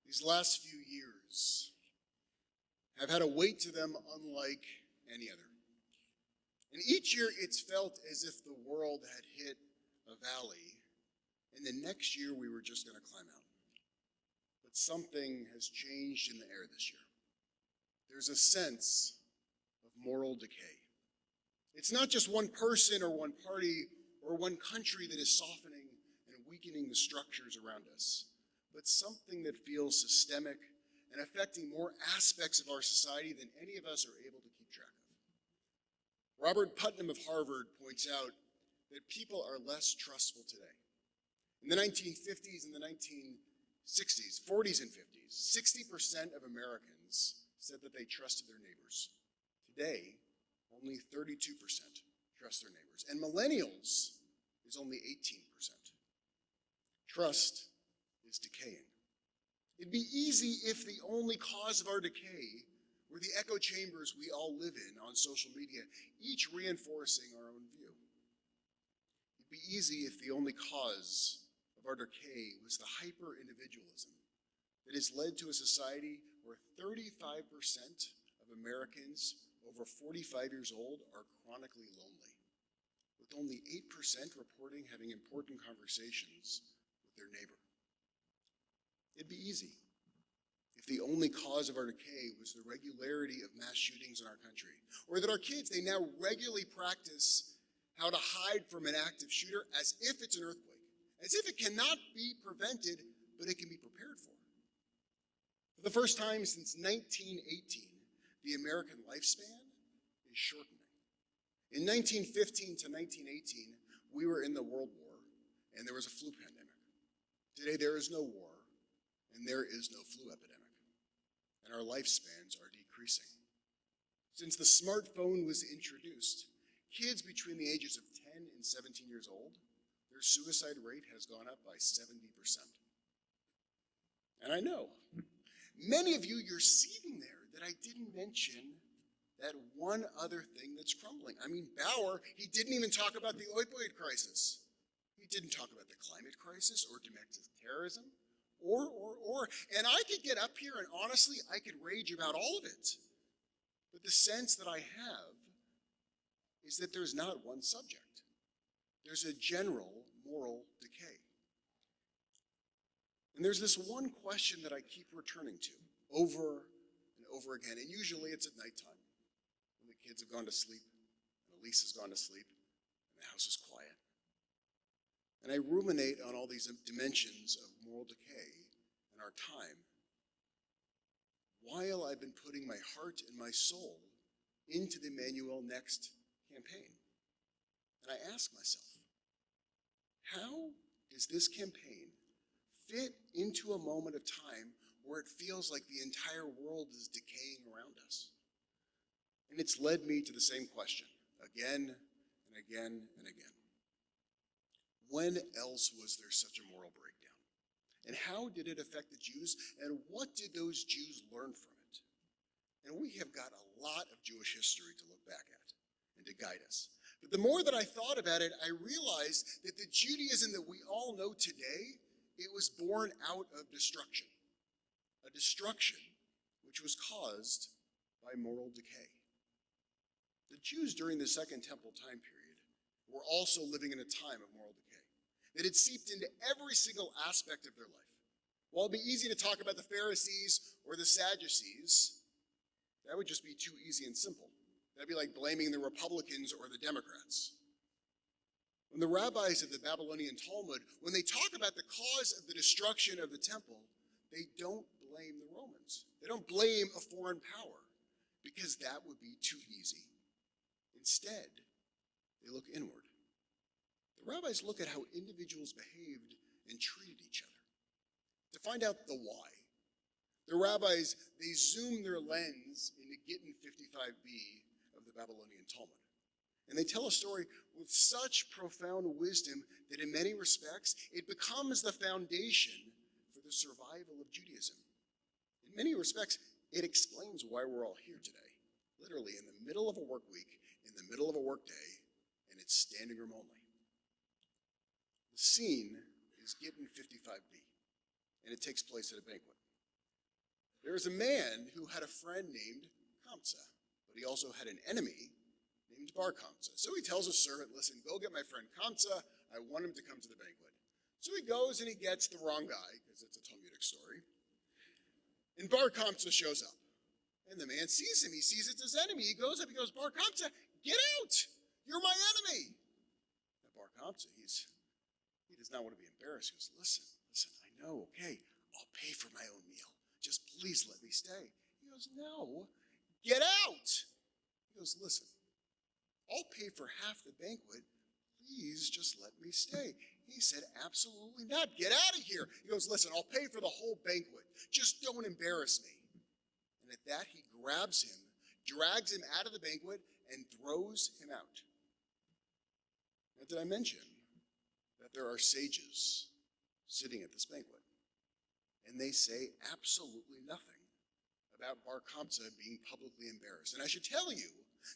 These last few years have had a weight to them unlike any other. And each year it's felt as if the world had hit a valley, and the next year we were just going to climb out. But something has changed in the air this year. There's a sense of moral decay. It's not just one person or one party or one country that is softening and weakening the structures around us, but something that feels systemic and affecting more aspects of our society than any of us are able to keep track of. Robert Putnam of Harvard points out that people are less trustful today. In the 1950s and the 1960s, 40s and 50s, 60% of Americans said that they trusted their neighbors. Today, only 32% trust their neighbors. And millennials is only 18%. Trust is decaying. It'd be easy if the only cause of our decay were the echo chambers we all live in on social media, each reinforcing our own view. It'd be easy if the only cause of our decay was the hyper-individualism that has led to a society where 35% of Americans over 45 years old are chronically lonely, with only 8% reporting having important conversations with their neighbor. It'd be easy if the only cause of our decay was the regularity of mass shootings in our country, or that our kids, they now regularly practice how to hide from an active shooter as if it's an earthquake, as if it cannot be prevented, but it can be prepared for. For the first time since 1918, the American lifespan is shortening. In 1915 to 1918, we were in the World War, and there was a flu pandemic. Today, there is no war, and there is no flu epidemic, and our lifespans are decreasing. Since the smartphone was introduced, kids between the ages of 10 and 17 years old, their suicide rate has gone up by 70%. And I know, many of you, you're seeing there that I didn't mention that one other thing that's crumbling. I mean, Bauer, he didn't even talk about the opioid crisis. He didn't talk about the climate crisis or domestic terrorism, and I could get up here and honestly, I could rage about all of it. But the sense that I have is that there's not one subject. There's a general moral decay. And there's this one question that I keep returning to over and over again, and usually it's at nighttime when the kids have gone to sleep and Elise has gone to sleep and the house is quiet. And I ruminate on all these dimensions of moral decay in our time while I've been putting my heart and my soul into the Emanu-El Next campaign. And I ask myself, how does this campaign fit into a moment of time where it feels like the entire world is decaying around us? And it's led me to the same question again and again and again. When else was there such a moral breakdown? And how did it affect the Jews? And what did those Jews learn from it? And we have got a lot of Jewish history to look back at and to guide us. But the more that I thought about it, I realized that the Judaism that we all know today, it was born out of destruction. A destruction which was caused by moral decay. The Jews during the Second Temple time period were also living in a time of moral decay that had seeped into every single aspect of their life. While it'd be easy to talk about the Pharisees or the Sadducees, that would just be too easy and simple. That'd be like blaming the Republicans or the Democrats. When the rabbis of the Babylonian Talmud, when they talk about the cause of the destruction of the temple, they don't blame the Romans. They don't blame a foreign power because that would be too easy. Instead, they look inward. The rabbis look at how individuals behaved and treated each other to find out the why. The rabbis, they zoom their lens into Gittin 55b of the Babylonian Talmud. And they tell a story with such profound wisdom that in many respects, it becomes the foundation for the survival of Judaism. In many respects, it explains why we're all here today, literally in the middle of a work week, in the middle of a work day, and it's standing room only. The scene is Gittin 55b, and it takes place at a banquet. There was a man who had a friend named Kamsa, but he also had an enemy named Bar Kamsa. So he tells his servant, listen, go get my friend Kamsa. I want him to come to the banquet. So he goes and he gets the wrong guy, because it's a Talmudic story. And Bar Kamsa shows up. And the man sees him. He sees it's his enemy. He goes up, he goes, Bar Kamsa, get out! You're my enemy! Now Bar Kamsa, he does not want to be embarrassed. He goes, listen, I know, okay, I'll pay for my own meal. Just please let me stay. He goes, no, get out! He goes, listen, I'll pay for half the banquet. Please just let me stay. He said, absolutely not. Get out of here. He goes, listen, I'll pay for the whole banquet. Just don't embarrass me. And at that, he grabs him, drags him out of the banquet, and throws him out. Now, did I mention that there are sages sitting at this banquet? And they say absolutely nothing about Bar Kamsa being publicly embarrassed. And I should tell you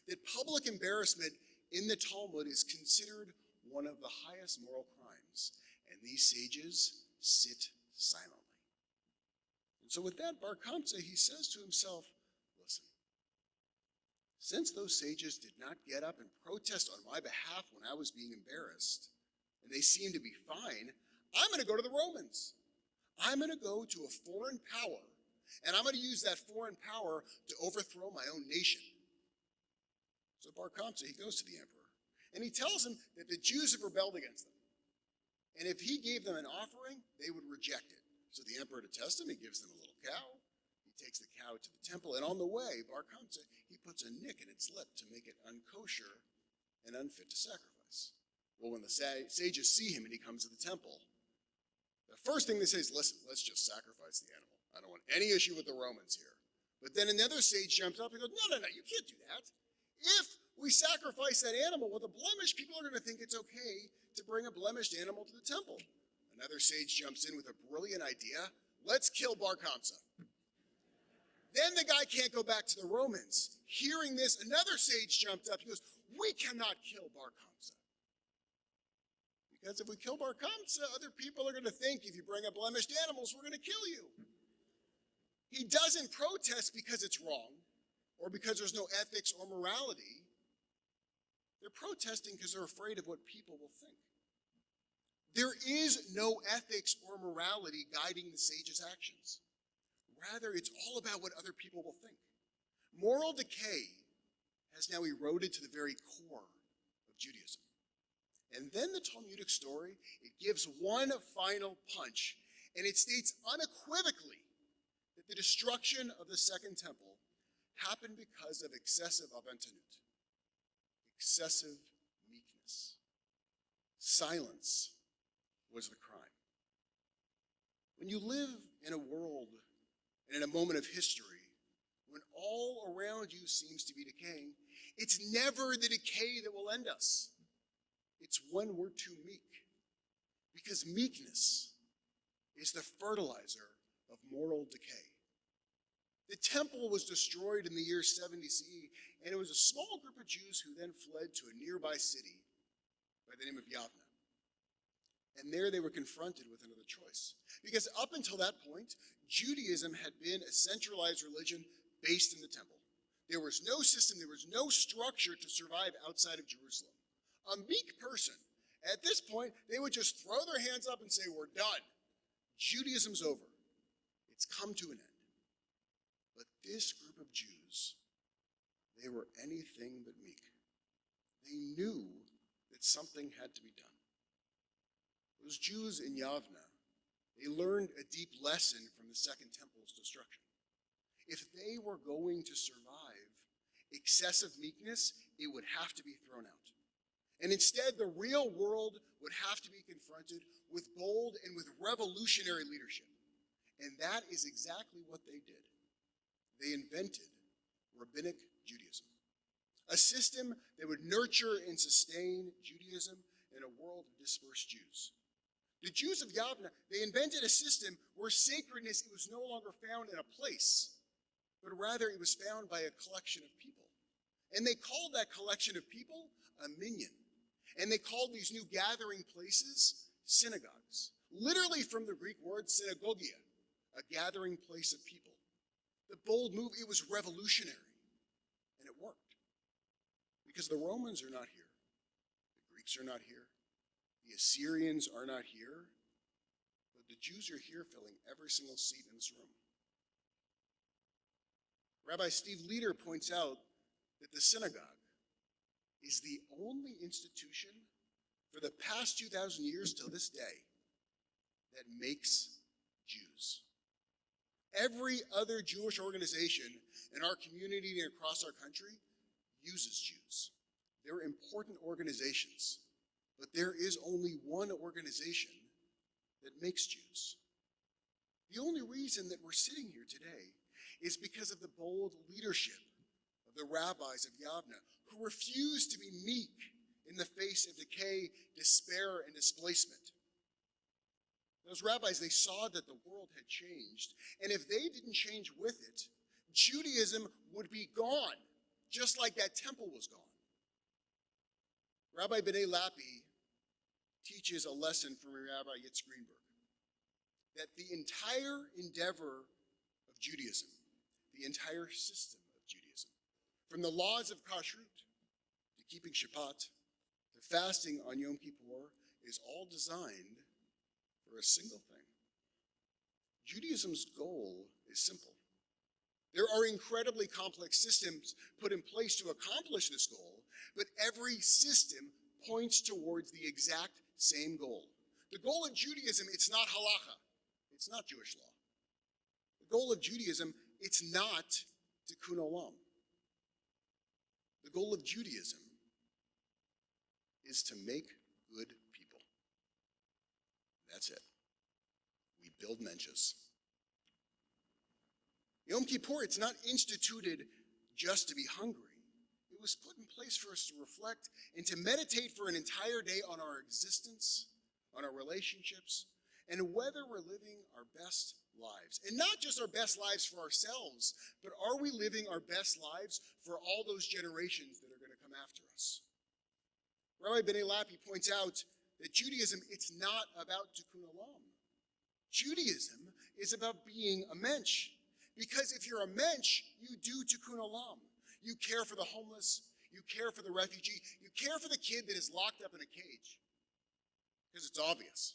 that public embarrassment in the Talmud is considered one of the highest moral crimes. And these sages sit silently. And so with that, Bar Kamsa, he says to himself, listen, since those sages did not get up and protest on my behalf when I was being embarrassed, and they seem to be fine, I'm going to go to the Romans. I'm going to go to a foreign power, and I'm going to use that foreign power to overthrow my own nation. So Bar Kamsa, he goes to the emperor, and he tells him that the Jews have rebelled against them. And if he gave them an offering, they would reject it. So the emperor, to test him, he gives them a little cow. He takes the cow to the temple, and on the way, Bar Kamsa, he puts a nick in its lip to make it unkosher and unfit to sacrifice. Well, when the sages see him and he comes to the temple, the first thing they say is, listen, let's just sacrifice the animal. I don't want any issue with the Romans here. But then another sage jumps up and goes, no, you can't do that. If we sacrifice that animal with a blemish, people are going to think it's okay to bring a blemished animal to the temple. Another sage jumps in with a brilliant idea. Let's kill Bar Kamsa. Then the guy can't go back to the Romans. Hearing this, another sage jumped up. He goes, we cannot kill Bar Kamsa. Because if we kill Bar Kamsa, other people are going to think if you bring up blemished animals, we're going to kill you. He doesn't protest because it's wrong or because there's no ethics or morality. They're protesting because they're afraid of what people will think. There is no ethics or morality guiding the sage's actions. Rather, it's all about what other people will think. Moral decay has now eroded to the very core of Judaism. And then the Talmudic story, it gives one final punch, and it states unequivocally that the destruction of the Second Temple happened because of excessive aventanut, excessive meekness. Silence was the crime. When you live in a world and in a moment of history when all around you seems to be decaying, it's never the decay that will end us. It's when we're too meek. Because meekness is the fertilizer of moral decay. The temple was destroyed in the year 70 CE, and it was a small group of Jews who then fled to a nearby city by the name of Yavna. And there they were confronted with another choice. Because up until that point, Judaism had been a centralized religion based in the temple. There was no system, there was no structure to survive outside of Jerusalem. A meek person, at this point, they would just throw their hands up and say, we're done. Judaism's over. It's come to an end. But this group of Jews, they were anything but meek. They knew that something had to be done. Those Jews in Yavna, they learned a deep lesson from the Second Temple's destruction. If they were going to survive excessive meekness, it would have to be thrown out. And instead, the real world would have to be confronted with bold and with revolutionary leadership. And that is exactly what they did. They invented rabbinic Judaism, a system that would nurture and sustain Judaism in a world of dispersed Jews. The Jews of Yavna, they invented a system where sacredness was no longer found in a place, but rather it was found by a collection of people. And they called that collection of people a minyan. And they called these new gathering places synagogues, literally from the Greek word synagogia, a gathering place of people. The bold move, it was revolutionary, and it worked. Because the Romans are not here. The Greeks are not here. The Assyrians are not here. But the Jews are here filling every single seat in this room. Rabbi Steve Leder points out that the synagogue is the only institution for the past 2,000 years till this day that makes Jews. Every other Jewish organization in our community and across our country uses Jews. They're important organizations, but there is only one organization that makes Jews. The only reason that we're sitting here today is because of the bold leadership of the rabbis of Yavne, who refused to be meek in the face of decay, despair, and displacement. Those rabbis, they saw that the world had changed, and if they didn't change with it, Judaism would be gone, just like that temple was gone. Rabbi B'nai Lappi teaches a lesson from Rabbi Yitz Greenberg, that the entire endeavor of Judaism, the entire system of Judaism, from the laws of kashrut to keeping Shabbat to fasting on Yom Kippur, is all designed for a single thing. Judaism's goal is simple. There are incredibly complex systems put in place to accomplish this goal, but every system points towards the exact same goal. The goal of Judaism, it's not halacha. It's not Jewish law. The goal of Judaism, it's not tikkun olam. The goal of Judaism is to make good people. That's it. We build Mensches. Yom Kippur, it's not instituted just to be hungry. It was put in place for us to reflect and to meditate for an entire day on our existence, on our relationships, and whether we're living our best lives. And not just our best lives for ourselves, but are we living our best lives for all those generations that are going to come after us? Rabbi B'nai Lappi points out that Judaism, it's not about tikkun olam. Judaism is about being a mensch. Because if you're a mensch, you do tikkun olam. You care for the homeless, you care for the refugee, you care for the kid that is locked up in a cage. Because it's obvious.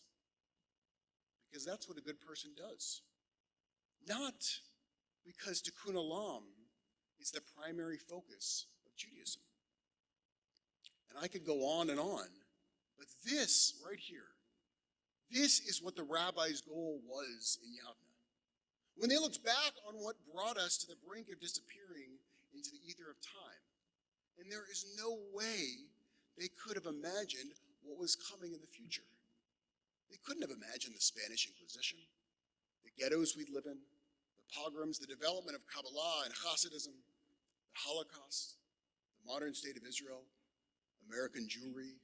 Because that's what a good person does. Not because tikkun olam is the primary focus of Judaism. And I could go on, but this right here, this is what the rabbi's goal was in Yavne. When they looked back on what brought us to the brink of disappearing into the ether of time, and there is no way they could have imagined what was coming in the future. They couldn't have imagined the Spanish Inquisition, the ghettos we'd live in, the pogroms, the development of Kabbalah and Hasidism, the Holocaust, the modern state of Israel, American Jewry,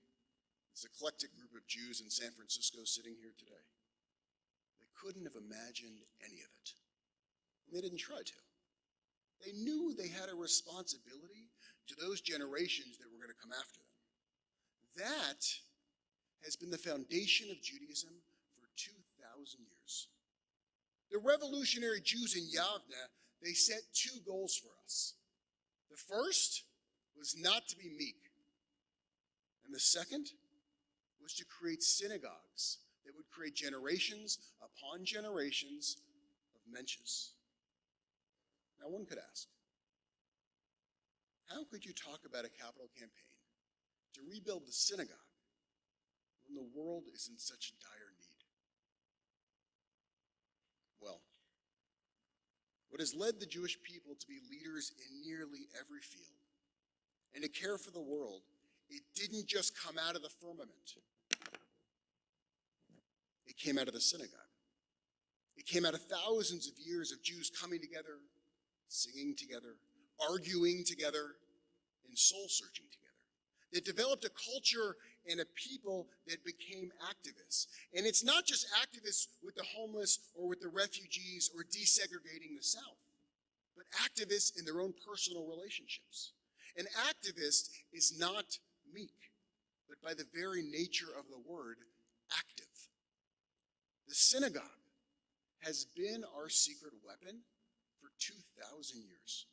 this eclectic group of Jews in San Francisco sitting here today. They couldn't have imagined any of it. And they didn't try to. They knew they had a responsibility to those generations that were going to come after them. That has been the foundation of Judaism for 2,000 years. The revolutionary Jews in Yavne, they set two goals for us. The first was not to be meek. And the second was to create synagogues that would create generations upon generations of Mensches. Now one could ask, how could you talk about a capital campaign to rebuild the synagogue when the world is in such dire need? Well, what has led the Jewish people to be leaders in nearly every field and to care for the world, it didn't just come out of the firmament. It came out of the synagogue. It came out of thousands of years of Jews coming together, singing together, arguing together, and soul-searching together. They developed a culture and a people that became activists. And it's not just activists with the homeless or with the refugees or desegregating the South, but activists in their own personal relationships. An activist is not meek, but by the very nature of the word, active. The synagogue has been our secret weapon for 2,000 years.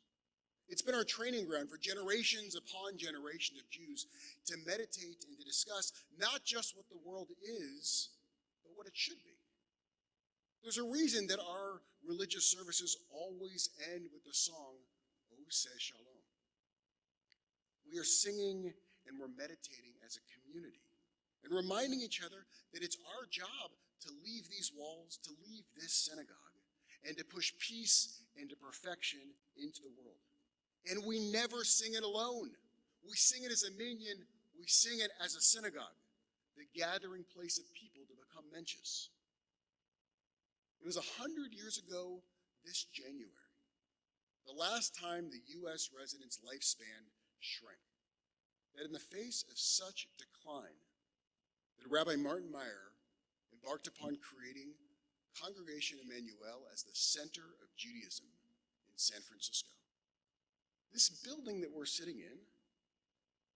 It's been our training ground for generations upon generations of Jews to meditate and to discuss not just what the world is, but what it should be. There's a reason that our religious services always end with the song, O Say Shalom. We are singing and we're meditating as a community and reminding each other that it's our job to leave these walls, to leave this synagogue, and to push peace and to perfection into the world. And we never sing it alone. We sing it as a minyan, we sing it as a synagogue, the gathering place of people to become Mensches. It was 100 years ago this January, the last time the U.S. resident's lifespan shrank, that in the face of such decline, that Rabbi Martin Meyer embarked upon creating Congregation Emanu-El as the center of Judaism in San Francisco. This building that we're sitting in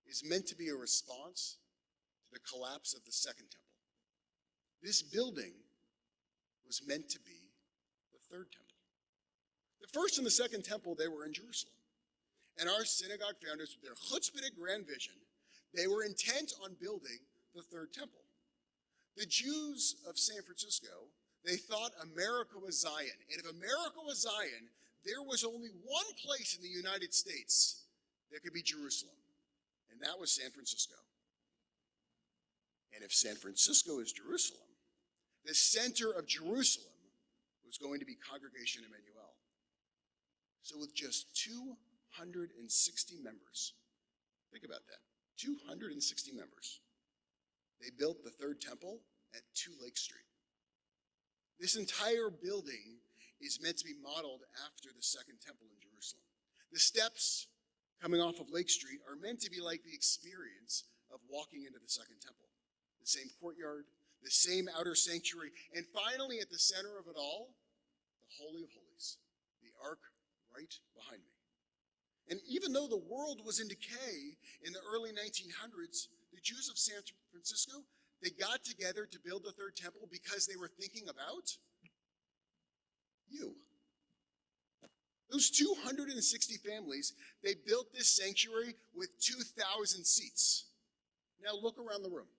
is meant to be a response to the collapse of the Second Temple. This building was meant to be the Third Temple. The First and the Second Temple, they were in Jerusalem. And our synagogue founders, with their chutzpah grand vision, they were intent on building the Third Temple. The Jews of San Francisco, they thought America was Zion. And if America was Zion, there was only one place in the United States that could be Jerusalem, and that was San Francisco. And if San Francisco is Jerusalem, the center of Jerusalem was going to be Congregation Emanu-El. So with just 260 members, think about that, 260 members, they built the Third Temple at 2 Lake Street. This entire building is meant to be modeled after the Second Temple in Jerusalem. The steps coming off of Lake Street are meant to be like the experience of walking into the Second Temple. The same courtyard, the same outer sanctuary, and finally at the center of it all, the Holy of Holies, the Ark right behind me. And even though the world was in decay in the early 1900s, the Jews of San Francisco, they got together to build the Third Temple because they were thinking about you. Those 260 families, they built this sanctuary with 2,000 seats. Now look around the room.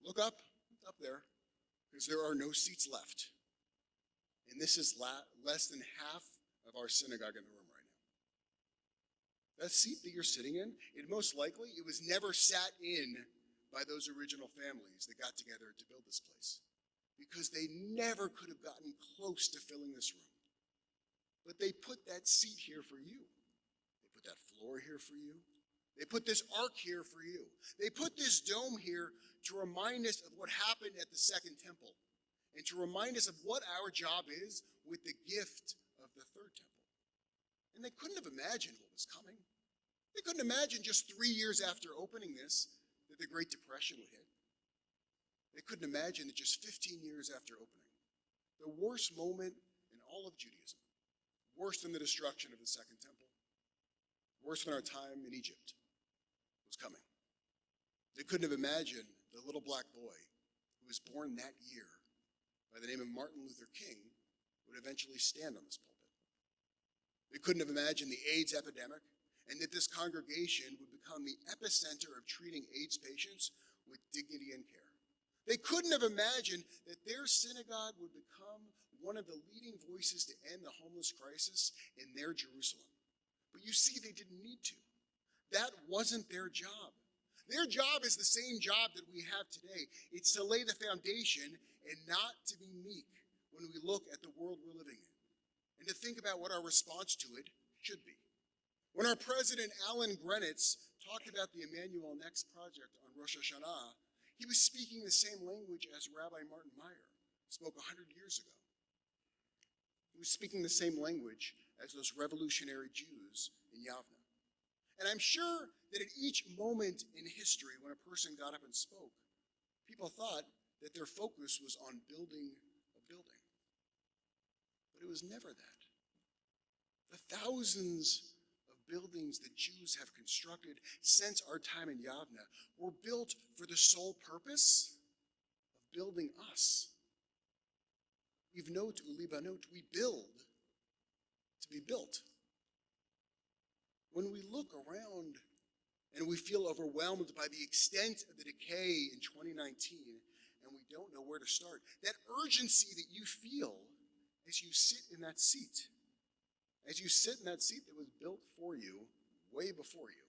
Look up there, because there are no seats left. And this is less than half of our synagogue in the room right now. That seat that you're sitting in, it most likely, it was never sat in by those original families that got together to build this place, because they never could have gotten close to filling this room. But they put that seat here for you. They put that floor here for you. They put this ark here for you. They put this dome here to remind us of what happened at the Second Temple and to remind us of what our job is with the gift of the Third Temple. And they couldn't have imagined what was coming. They couldn't imagine just 3 years after opening this that the Great Depression would hit. They couldn't imagine that just 15 years after opening, the worst moment in all of Judaism, worse than the destruction of the Second Temple, worse than our time in Egypt, was coming. They couldn't have imagined the little black boy who was born that year by the name of Martin Luther King would eventually stand on this pulpit. They couldn't have imagined the AIDS epidemic and that this congregation would become the epicenter of treating AIDS patients with dignity and care. They couldn't have imagined that their synagogue would become one of the leading voices to end the homeless crisis in their Jerusalem. But you see, they didn't need to. That wasn't their job. Their job is the same job that we have today. It's to lay the foundation and not to be meek when we look at the world we're living in, and to think about what our response to it should be. When our president, Alan Grenitz, talked about the Emanu-El Next project on Rosh Hashanah, he was speaking the same language as Rabbi Martin Meyer spoke 100 years ago. He was speaking the same language as those revolutionary Jews in Yavne. And I'm sure that at each moment in history when a person got up and spoke, people thought that their focus was on building a building. But it was never that. The thousands of buildings that Jews have constructed since our time in Yavne were built for the sole purpose of building us. We build be built. When we look around and we feel overwhelmed by the extent of the decay in 2019, and we don't know where to start, that urgency that you feel as you sit in that seat, that was built for you way before you,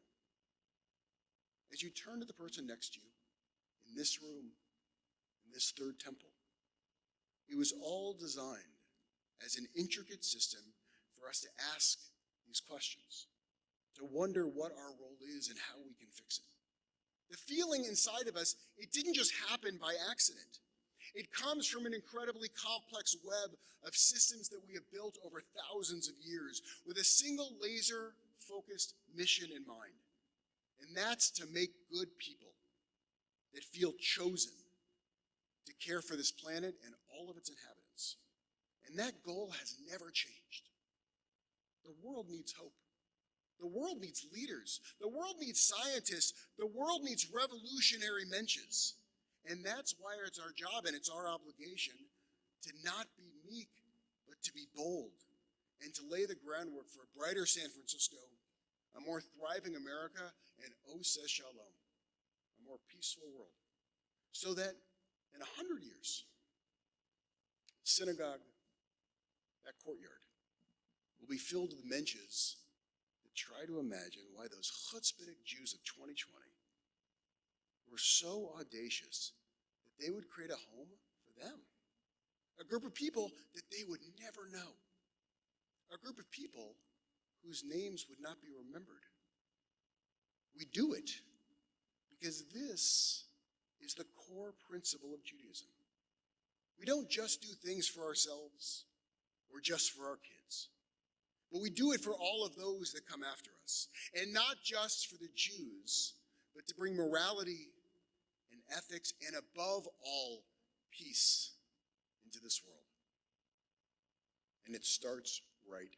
as you turn to the person next to you in this room, in this third temple, it was all designed as an intricate system for us to ask these questions, to wonder what our role is and how we can fix it. The feeling inside of us, it didn't just happen by accident. It comes from an incredibly complex web of systems that we have built over thousands of years with a single laser-focused mission in mind. And that's to make good people that feel chosen to care for this planet and all of its inhabitants. And that goal has never changed. The world needs hope. The world needs leaders. The world needs scientists. The world needs revolutionary Mensches. And that's why it's our job and it's our obligation to not be meek, but to be bold and to lay the groundwork for a brighter San Francisco, a more thriving America, and Oseh Shalom, a more peaceful world. So that in 100 years, synagogue, that courtyard, will be filled with Mensches that try to imagine why those chutzpahdik Jews of 2020 were so audacious that they would create a home for them. A group of people that they would never know. A group of people whose names would not be remembered. We do it because this is the core principle of Judaism. We don't just do things for ourselves or just for our kids, but we do it for all of those that come after us, and not just for the Jews, but to bring morality and ethics and above all, peace into this world. And it starts right